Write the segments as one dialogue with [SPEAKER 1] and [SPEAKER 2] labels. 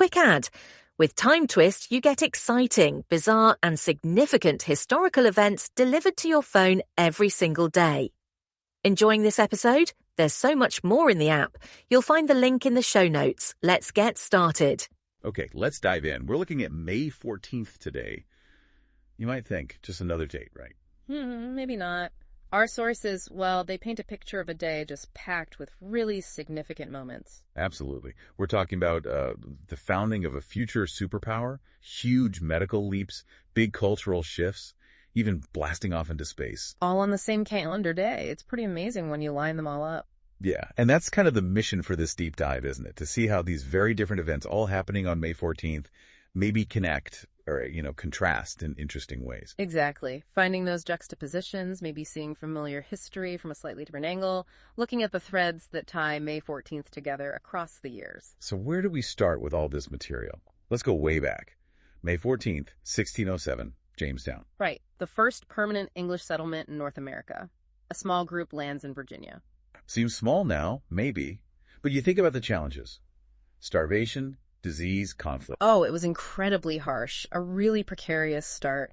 [SPEAKER 1] quick ad. With Time Twist, you get exciting, bizarre, and significant historical events delivered to your phone every single day. Enjoying this episode? There's so much more in the app. You'll find the link in the show notes. Let's get started.
[SPEAKER 2] Okay, let's dive in. We're looking at May 14th today. You might think, just another date, right?
[SPEAKER 3] Maybe not. Our sources, well, they paint a picture of a day just packed with really significant moments.
[SPEAKER 2] Absolutely. We're talking about the founding of a future superpower, huge medical leaps, big cultural shifts, even blasting off into space.
[SPEAKER 3] All on the same calendar day. It's pretty amazing when you line them all up.
[SPEAKER 2] Yeah, and that's kind of the mission for this deep dive, isn't it? To see how these very different events all happening on May 14th maybe connect or, contrast in interesting ways.
[SPEAKER 3] Exactly. Finding those juxtapositions, maybe seeing familiar history from a slightly different angle, looking at the threads that tie May 14th together across the years.
[SPEAKER 2] So where do we start with all this material? Let's go way back. May 14th, 1607, Jamestown.
[SPEAKER 3] Right. The first permanent English settlement in North America. A small group lands in Virginia.
[SPEAKER 2] Seems small now, maybe, but you think about the challenges. Starvation, disease, conflict.
[SPEAKER 3] Oh, it was incredibly harsh, a really precarious start.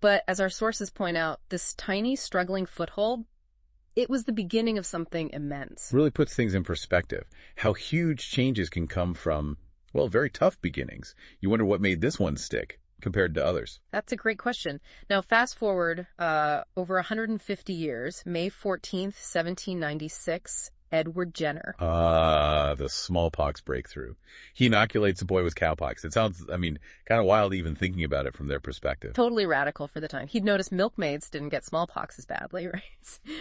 [SPEAKER 3] But as our sources point out, this tiny, struggling foothold, it was the beginning of something immense.
[SPEAKER 2] Really puts things in perspective. How huge changes can come from, well, very tough beginnings. You wonder what made this one stick compared to others.
[SPEAKER 3] That's a great question. Now, fast forward over 150 years, May 14th, 1796, Edward Jenner.
[SPEAKER 2] The smallpox breakthrough. He inoculates a boy with cowpox. It sounds, kind of wild even thinking about it from their perspective.
[SPEAKER 3] Totally radical for the time. He'd noticed milkmaids didn't get smallpox as badly, right?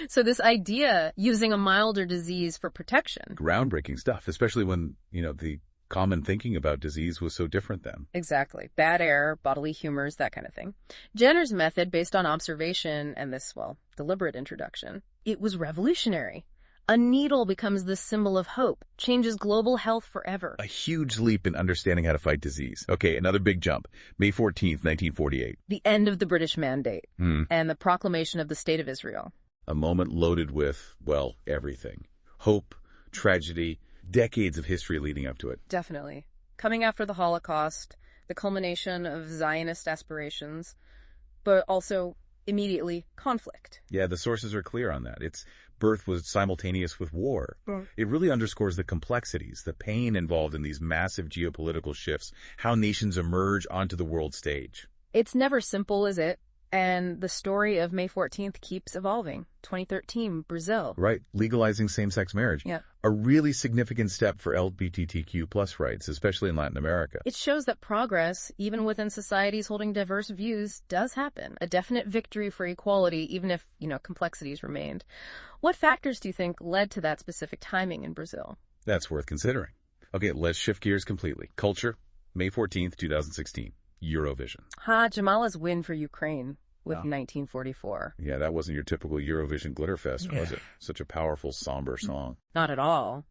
[SPEAKER 3] So this idea, using a milder disease for protection.
[SPEAKER 2] Groundbreaking stuff, especially when, the common thinking about disease was so different then.
[SPEAKER 3] Exactly. Bad air, bodily humors, that kind of thing. Jenner's method, based on observation and this, deliberate introduction, it was revolutionary. A needle becomes the symbol of hope, changes global health forever.
[SPEAKER 2] A huge leap in understanding how to fight disease. Okay, another big jump. May 14th, 1948.
[SPEAKER 3] The end of the British Mandate and the proclamation of the State of Israel.
[SPEAKER 2] A moment loaded with, everything. Hope, tragedy, decades of history leading up to it.
[SPEAKER 3] Definitely. Coming after the Holocaust, the culmination of Zionist aspirations, but also immediately conflict.
[SPEAKER 2] Yeah, the sources are clear on that. Its birth was simultaneous with war. It really underscores the complexities, the pain involved in these massive geopolitical shifts, how nations emerge onto the world stage.
[SPEAKER 3] It's never simple, is it? And the story of May 14th keeps evolving. 2013, Brazil.
[SPEAKER 2] Right, legalizing same-sex marriage.
[SPEAKER 3] Yeah.
[SPEAKER 2] A really significant step for LGBTQ plus rights, especially in Latin America.
[SPEAKER 3] It shows that progress, even within societies holding diverse views, does happen. A definite victory for equality, even if, complexities remained. What factors do you think led to that specific timing in Brazil?
[SPEAKER 2] That's worth considering. Okay, let's shift gears completely. Culture, May 14th, 2016. Eurovision.
[SPEAKER 3] Jamala's win for Ukraine with 1944.
[SPEAKER 2] Yeah, that wasn't your typical Eurovision glitterfest, was it? Such a powerful, somber song.
[SPEAKER 3] Not at all.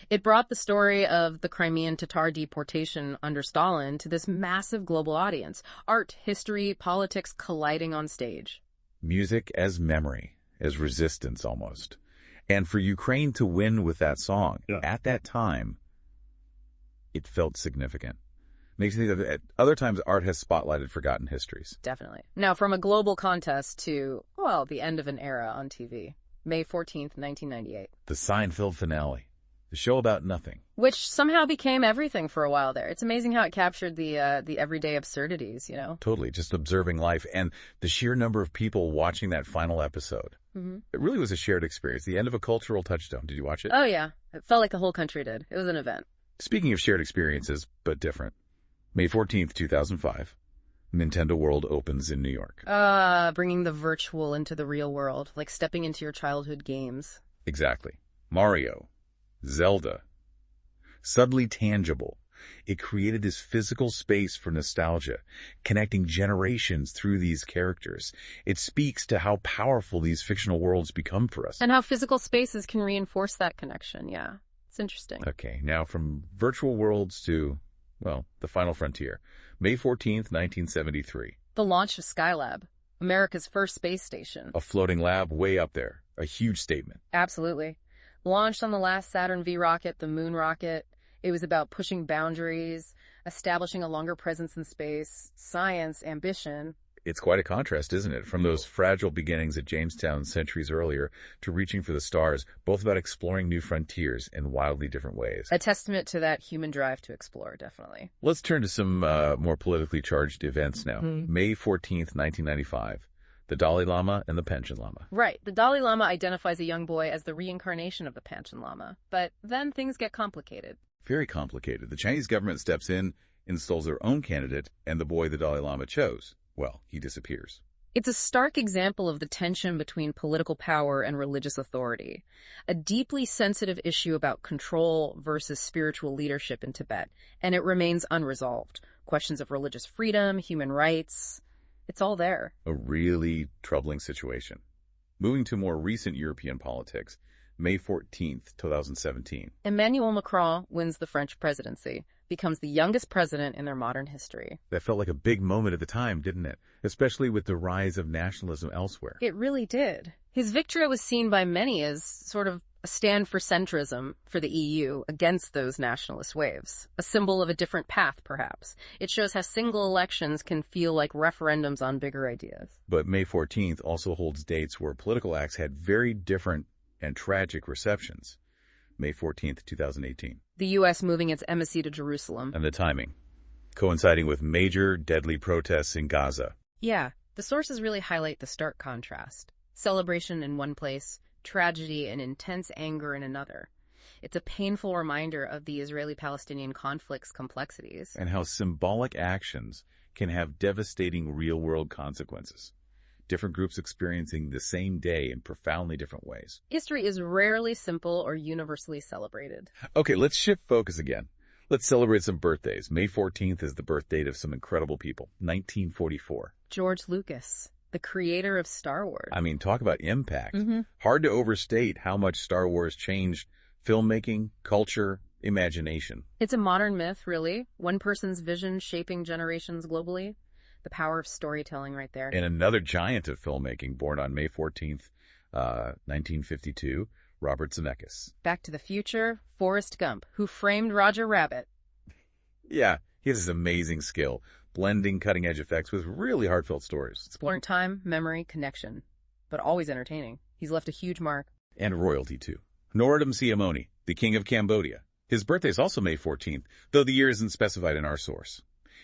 [SPEAKER 3] It brought the story of the Crimean Tatar deportation under Stalin to this massive global audience. Art, history, politics colliding on stage.
[SPEAKER 2] Music as memory, as resistance almost. And for Ukraine to win with that song, at that time, it felt significant. Makes me think that at other times art has spotlighted forgotten histories.
[SPEAKER 3] Definitely. Now, from a global contest to, the end of an era on TV. May 14th, 1998.
[SPEAKER 2] The Seinfeld finale. The show about nothing.
[SPEAKER 3] Which somehow became everything for a while there. It's amazing how it captured the everyday absurdities,
[SPEAKER 2] Totally. Just observing life and the sheer number of people watching that final episode. It really was a shared experience. The end of a cultural touchstone. Did you watch it?
[SPEAKER 3] Oh, yeah. It felt like the whole country did. It was an event.
[SPEAKER 2] Speaking of shared experiences, but different. May 14th, 2005, Nintendo World opens in New York.
[SPEAKER 3] Bringing the virtual into the real world, like stepping into your childhood games.
[SPEAKER 2] Exactly. Mario, Zelda, subtly tangible. It created this physical space for nostalgia, connecting generations through these characters. It speaks to how powerful these fictional worlds become for us.
[SPEAKER 3] And how physical spaces can reinforce that connection, yeah. It's interesting.
[SPEAKER 2] Okay, now from virtual worlds to the final frontier. May 14th, 1973.
[SPEAKER 3] The launch of Skylab, America's first space station.
[SPEAKER 2] A floating lab way up there. A huge statement.
[SPEAKER 3] Absolutely. Launched on the last Saturn V rocket, the moon rocket. It was about pushing boundaries, establishing a longer presence in space, science, ambition.
[SPEAKER 2] It's quite a contrast, isn't it? From those fragile beginnings at Jamestown centuries earlier to reaching for the stars, both about exploring new frontiers in wildly different ways.
[SPEAKER 3] A testament to that human drive to explore, definitely.
[SPEAKER 2] Let's turn to some more politically charged events now. May 14th, 1995. The Dalai Lama and the Panchen Lama.
[SPEAKER 3] Right. The Dalai Lama identifies a young boy as the reincarnation of the Panchen Lama. But then things get complicated.
[SPEAKER 2] Very complicated. The Chinese government steps in, installs their own candidate, and the boy the Dalai Lama chose, well, he disappears.
[SPEAKER 3] It's a stark example of the tension between political power and religious authority, a deeply sensitive issue about control versus spiritual leadership in Tibet, and it remains unresolved. Questions of religious freedom, human rights, it's all there.
[SPEAKER 2] A really troubling situation. Moving to more recent European politics, May 14th, 2017.
[SPEAKER 3] Emmanuel Macron wins the French presidency, becomes the youngest president in their modern history.
[SPEAKER 2] That felt like a big moment at the time, didn't it? Especially with the rise of nationalism elsewhere.
[SPEAKER 3] It really did. His victory was seen by many as sort of a stand for centrism for the EU against those nationalist waves. A symbol of a different path, perhaps. It shows how single elections can feel like referendums on bigger ideas.
[SPEAKER 2] But May 14th also holds dates where political acts had very different and tragic receptions. May 14th, 2018.
[SPEAKER 3] The U.S. moving its embassy to Jerusalem.
[SPEAKER 2] And the timing, coinciding with major deadly protests in Gaza.
[SPEAKER 3] Yeah, the sources really highlight the stark contrast. Celebration in one place, tragedy and intense anger in another. It's a painful reminder of the Israeli-Palestinian conflict's complexities.
[SPEAKER 2] And how symbolic actions can have devastating real-world consequences. Different groups experiencing the same day in profoundly different ways.
[SPEAKER 3] History is rarely simple or universally celebrated.
[SPEAKER 2] Okay, let's shift focus again. Let's celebrate some birthdays. May 14th is the birth date of some incredible people. 1944.
[SPEAKER 3] George Lucas, the creator of Star Wars.
[SPEAKER 2] I mean, talk about impact. Hard to overstate how much Star Wars changed filmmaking, culture, imagination.
[SPEAKER 3] It's a modern myth, really. One person's vision shaping generations globally. The power of storytelling right there.
[SPEAKER 2] And another giant of filmmaking, born on May 14th, 1952, Robert Zemeckis.
[SPEAKER 3] Back to the Future, Forrest Gump, who framed Roger Rabbit.
[SPEAKER 2] Yeah, he has this amazing skill, blending cutting-edge effects with really heartfelt stories.
[SPEAKER 3] Exploring time, memory, connection, but always entertaining. He's left a huge mark.
[SPEAKER 2] And royalty, too. Norodom Sihamoni, the king of Cambodia. His birthday is also May 14th, though the year isn't specified in our source.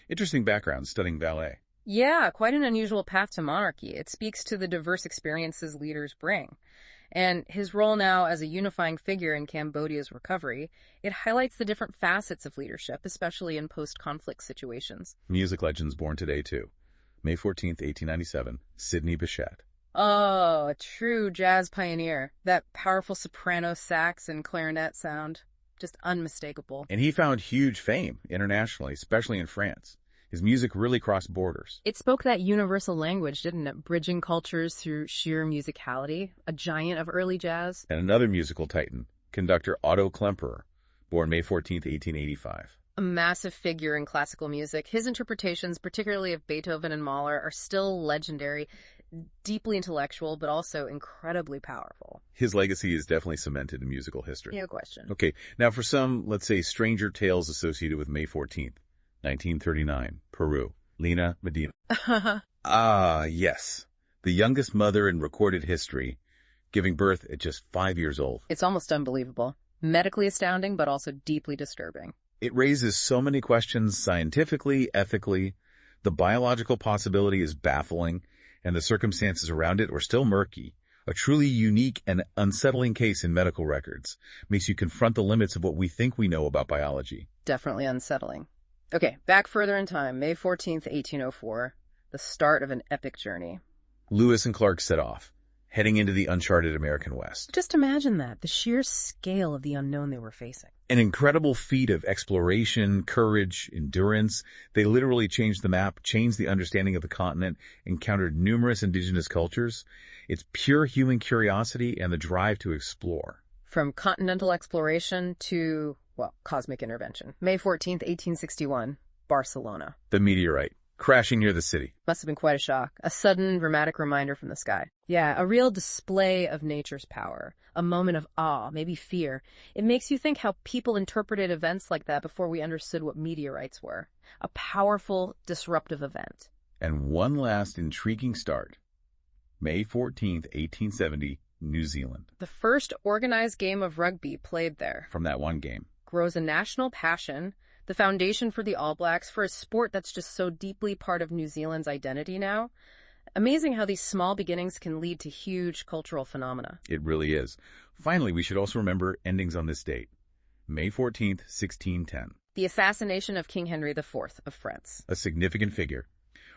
[SPEAKER 2] Interesting background, studying ballet.
[SPEAKER 3] Yeah, quite an unusual path to monarchy. It speaks to the diverse experiences leaders bring. And his role now as a unifying figure in Cambodia's recovery, it highlights the different facets of leadership, especially in post-conflict situations.
[SPEAKER 2] Music legends born today, too. May 14th, 1897, Sidney Bechet.
[SPEAKER 3] Oh, a true jazz pioneer. That powerful soprano sax and clarinet sound, just unmistakable.
[SPEAKER 2] And he found huge fame internationally, especially in France. His music really crossed borders.
[SPEAKER 3] It spoke that universal language, didn't it? Bridging cultures through sheer musicality, a giant of early jazz.
[SPEAKER 2] And another musical titan, conductor Otto Klemperer, born May 14th, 1885.
[SPEAKER 3] A massive figure in classical music. His interpretations, particularly of Beethoven and Mahler, are still legendary, deeply intellectual, but also incredibly powerful.
[SPEAKER 2] His legacy is definitely cemented in musical history.
[SPEAKER 3] No question.
[SPEAKER 2] Okay, now for some, let's say, stranger tales associated with May 14th. 1939, Peru, Lina Medina. Yes. The youngest mother in recorded history, giving birth at just 5 years old.
[SPEAKER 3] It's almost unbelievable. Medically astounding, but also deeply disturbing.
[SPEAKER 2] It raises so many questions scientifically, ethically. The biological possibility is baffling, and the circumstances around it are still murky. A truly unique and unsettling case in medical records makes you confront the limits of what we think we know about biology.
[SPEAKER 3] Definitely unsettling. Okay, back further in time, May 14th, 1804, the start of an epic journey.
[SPEAKER 2] Lewis and Clark set off, heading into the uncharted American West.
[SPEAKER 3] Just imagine that, the sheer scale of the unknown they were facing.
[SPEAKER 2] An incredible feat of exploration, courage, endurance. They literally changed the map, changed the understanding of the continent, encountered numerous indigenous cultures. It's pure human curiosity and the drive to explore.
[SPEAKER 3] From continental exploration to, well, cosmic intervention. May 14th, 1861, Barcelona.
[SPEAKER 2] The meteorite, crashing near the city.
[SPEAKER 3] Must have been quite a shock. A sudden, dramatic reminder from the sky. Yeah, a real display of nature's power. A moment of awe, maybe fear. It makes you think how people interpreted events like that before we understood what meteorites were. A powerful, disruptive event.
[SPEAKER 2] And one last intriguing start. May 14th, 1870, New Zealand.
[SPEAKER 3] The first organized game of rugby played there.
[SPEAKER 2] From that one game.
[SPEAKER 3] Grows a national passion, the foundation for the All Blacks, for a sport that's just so deeply part of New Zealand's identity now. Amazing how these small beginnings can lead to huge cultural phenomena.
[SPEAKER 2] It really is. Finally, we should also remember endings on this date. May 14th, 1610.
[SPEAKER 3] The assassination of King Henry IV of France.
[SPEAKER 2] A significant figure.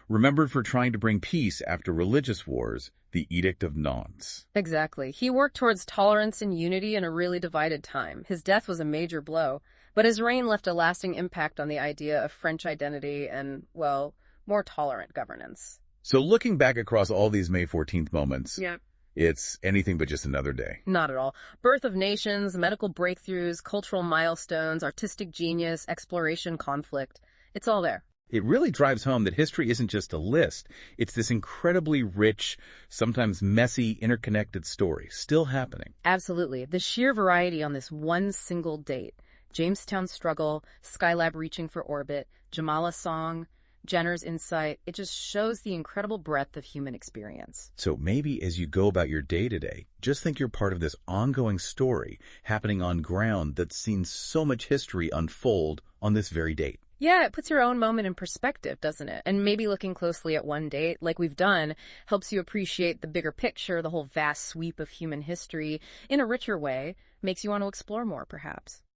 [SPEAKER 2] Remembered for trying to bring peace after religious wars, the Edict of Nantes.
[SPEAKER 3] Exactly. He worked towards tolerance and unity in a really divided time. His death was a major blow, but his reign left a lasting impact on the idea of French identity and, well, more tolerant governance.
[SPEAKER 2] So looking back across all these May 14th moments,
[SPEAKER 3] Yeah.
[SPEAKER 2] it's anything but just another day.
[SPEAKER 3] Not at all. Birth of nations, medical breakthroughs, cultural milestones, artistic genius, exploration, conflict. It's all there.
[SPEAKER 2] It really drives home that history isn't just a list. It's this incredibly rich, sometimes messy, interconnected story still happening.
[SPEAKER 3] Absolutely. The sheer variety on this one single date. Jamestown's struggle, Skylab reaching for orbit, Jamala's song, Jenner's insight. It just shows the incredible breadth of human experience.
[SPEAKER 2] So maybe as you go about your day today, just think you're part of this ongoing story happening on ground that's seen so much history unfold on this very date.
[SPEAKER 3] Yeah, it puts your own moment in perspective, doesn't it? And maybe looking closely at one date, like we've done, helps you appreciate the bigger picture, the whole vast sweep of human history in a richer way, makes you want to explore more, perhaps.